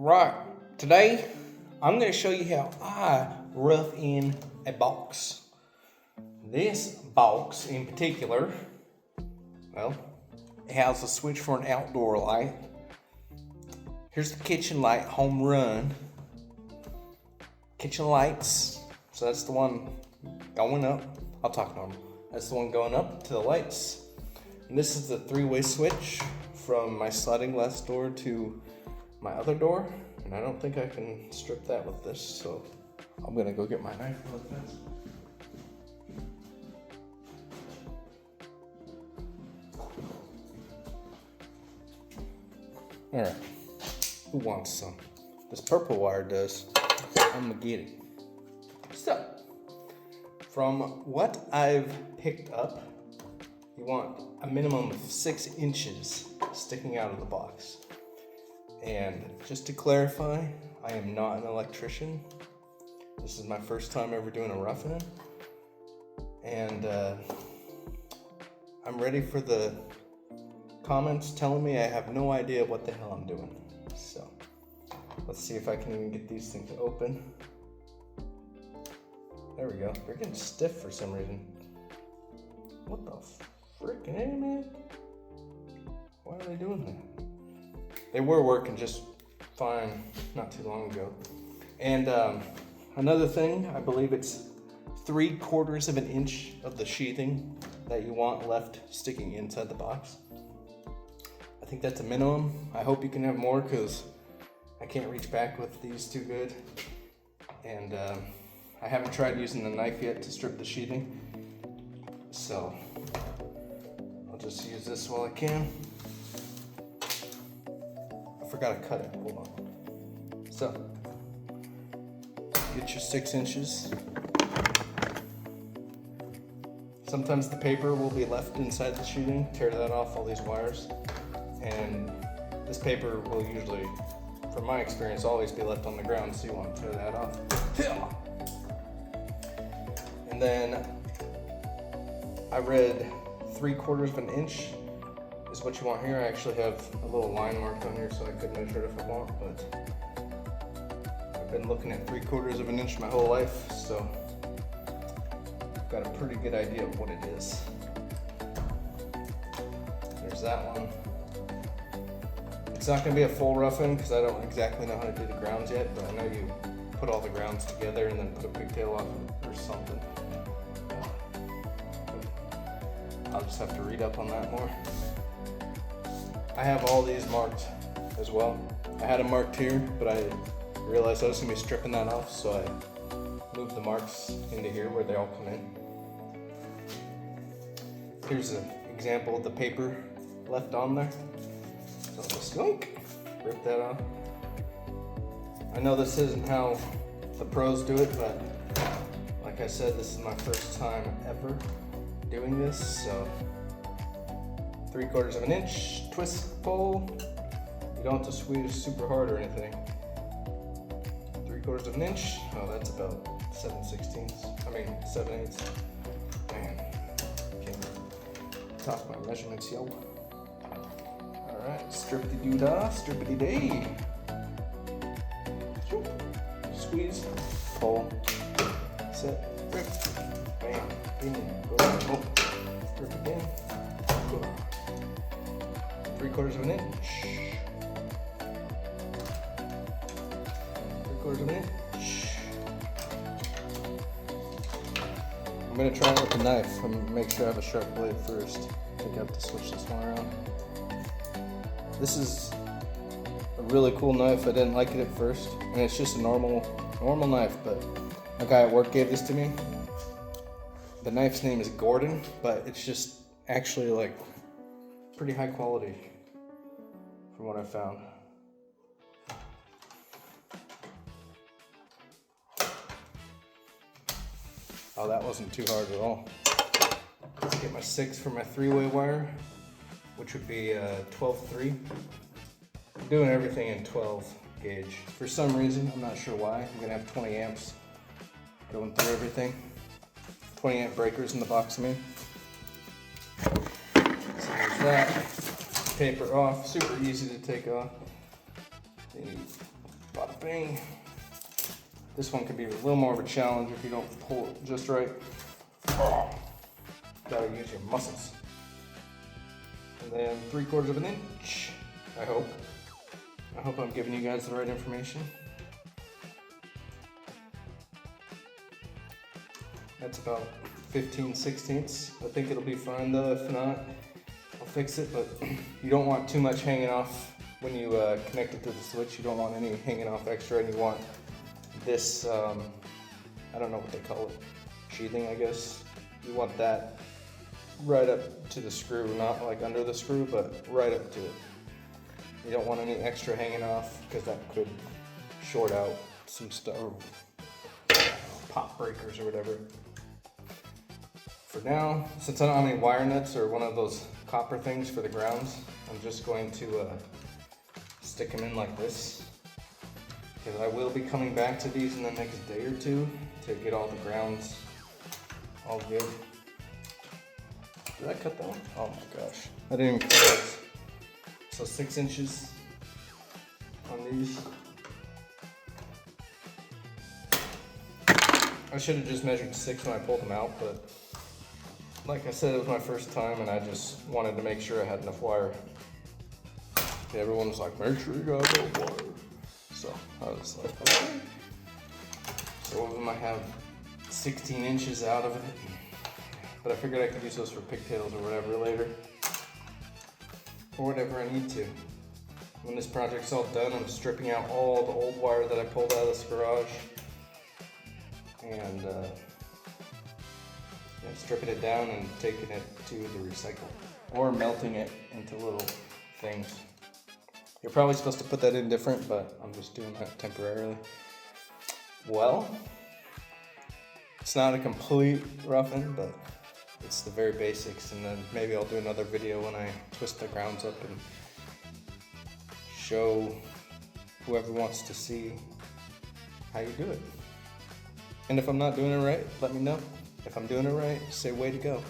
Right, today I'm going to show you how I rough in a box. This box in particular, well, it has a switch for an outdoor light. Here's the kitchen light, home run. Kitchen lights, so that's the one going up. I'll talk normal. That's the one going up to the lights. And this is the three-way switch from my sliding glass door to my other door, and I don't think I can strip that with this, so I'm gonna go get my knife real fast. Alright, who wants some? This purple wire does. I'm gonna get it. So, from what I've picked up, you want a minimum of 6 inches sticking out of the box. And just to clarify, I am not an electrician. This is my first time ever doing a roughing. And I'm ready for the comments telling me I have no idea what the hell I'm doing. So let's see if I can even get these things open. There we go. They're getting stiff for some reason. What the freaking hey, man? Why are they doing that? They were working just fine not too long ago. And another thing, I believe it's 3/4 of an inch of the sheathing that you want left sticking inside the box. I think that's a minimum. I hope you can have more because I can't reach back with these too good. And I haven't tried using the knife yet to strip the sheathing. So I'll just use this while I can. I forgot to cut it, hold on. So, get your 6 inches. Sometimes the paper will be left inside the sheathing. Tear that off, all these wires. And this paper will usually, from my experience, always be left on the ground, so you want to tear that off. And then, I read 3/4 of an inch is what you want here. I actually have a little line marked on here so I could measure it if I want, but I've been looking at 3/4 of an inch my whole life, so I've got a pretty good idea of what it is. There's that one. It's not going to be a full roughing because I don't exactly know how to do the grounds yet, but I know you put all the grounds together and then put a pigtail off it or something. I'll just have to read up on that more. I have all these marked as well. I had them marked here, but I realized I was gonna be stripping that off, so I moved the marks into here where they all come in. Here's an example of the paper left on there. So I'll just rip that off. I know this isn't how the pros do it, but like I said, this is my first time ever doing this, so 3/4 of an inch, twist, pull. You don't have to squeeze super hard or anything. 3/4 of an inch, oh, that's about 7/8. Man, can't talk my measurements, yo. Alright, strip-de-doo-dah, strip-de-day. Squeeze, pull, set, rip, bam, boom, go, oh, rip again, go. 3/4 of an inch. 3/4 of an inch. I'm gonna try it with the knife. I'm gonna make sure I have a sharp blade first. I think I have to switch this one around. This is a really cool knife. I didn't like it at first, and it's just a normal knife, but a guy at work gave this to me. The knife's name is Gordon, but it's just actually like pretty high quality from what I found. Oh, that wasn't too hard at all. Let's get my 6 for my 3-way wire, which would be 12/3. I'm doing everything in 12 gauge. For some reason, I'm not sure why. I'm gonna have 20 amps going through everything. 20 amp breakers in the box, I mean. So there's that. Paper off, super easy to take off. You Bada bing. This one can be a little more of a challenge if you don't pull it just right. Oh, gotta use your muscles. And then 3/4 of an inch, I hope. I hope I'm giving you guys the right information. That's about 15/16. I think it'll be fine though. If not, I'll fix it, but you don't want too much hanging off when you connect it to the switch. You don't want any hanging off extra, and you want this, I don't know what they call it, sheathing, I guess. You want that right up to the screw, not like under the screw, but right up to it. You don't want any extra hanging off because that could short out some stuff, or pop breakers or whatever. For now, since I don't have any wire nuts or one of those copper things for the grounds, I'm just going to stick them in like this. Because I will be coming back to these in the next day or two to get all the grounds all good. Did I cut that one? Oh my gosh. I didn't even cut those. So 6 inches on these. I should have just measured 6 when I pulled them out, but like I said, it was my first time and I just wanted to make sure I had enough wire. Everyone was like, make sure you got enough wire. So I was like, okay. So of them I have 16 inches out of it. But I figured I could use those for pigtails or whatever later. Or whatever I need to. When this project's all done, I'm stripping out all the old wire that I pulled out of this garage. And stripping it down and taking it to the recycle. Or melting it into little things. You're probably supposed to put that in different, but I'm just doing that temporarily. Well, it's not a complete rough-in, but it's the very basics, and then maybe I'll do another video when I twist the grounds up and show whoever wants to see how you do it. And if I'm not doing it right, let me know. If I'm doing it right, say way to go.